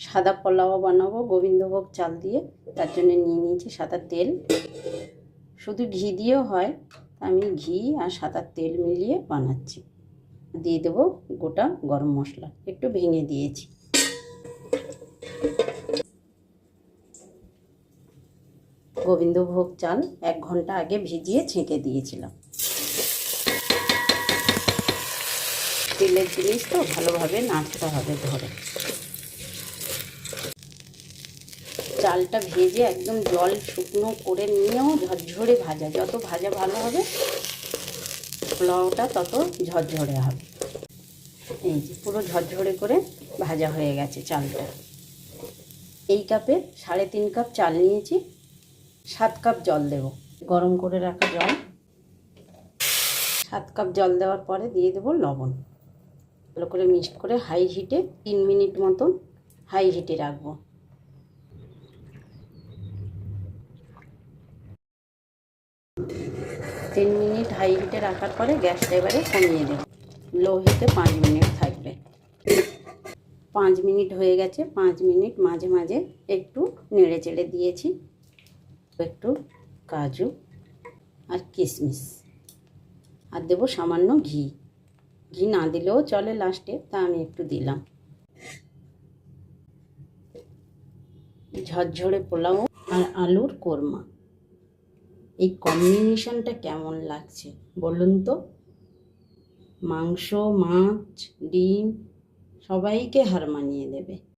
সাদা পোলাও বানাবো গোবিন্দভোগ চাল দিয়ে, তার জন্য নিয়ে নিয়েছি সাদা তেল। শুধু ঘি দিয়েও হয়, আমি ঘি আর সাদা তেল মিলিয়ে বানাচ্ছি। দিয়ে দেবো গোটা গরম মশলা, একটু ভেঙে দিয়েছি। গোবিন্দভোগ চাল 1 ঘন্টা আগে ভিজিয়ে ছেঁকে দিয়েছিলাম। তেলের জিনিস তো ভালোভাবে নাড়তে হবে ধরে। চালটা ভেজে একদম জল শুকনো করে নিয়েও ঝরঝরে ভাজা, যত ভাজা ভালো হবে পোলাওটা তত ঝরঝরে হবে। এই যে পুরো ঝরঝরে করে ভাজা হয়ে গেছে চালটা। এই কাপে 3.5 কাপ চাল নিয়েছি, 7 কাপ জল দেব। গরম করে রাখা জল, 7 কাপ জল দেওয়ার পরে দিয়ে দেবো লবণ। ভালো করে মিক্সড করে হাই হিটে 3 মিনিট মতন হাই হিটে রাখবো। তিন মিনিট হাই হিটে রাখার পরে গ্যাসটা এবারে কমিয়ে দেব। লো হিটে 5 মিনিট থাকবে। 5 মিনিট হয়ে গেছে। 5 মিনিট মাঝে মাঝে একটু নেড়ে চেড়ে দিয়েছি। একটু কাজু আর কিশমিশ, আর দেবো সামান্য ঘি। ঘি না দিলেও চলে লাস্টে, তা আমি একটু দিলাম। ঝরঝরে পোলাও আর আলুর কোরমা, এই কম্বিনেশনটা কেমন লাগছে বলুন তো? মাংস, মাছ, ডিম সবাইকে হার মানিয়ে দেবে।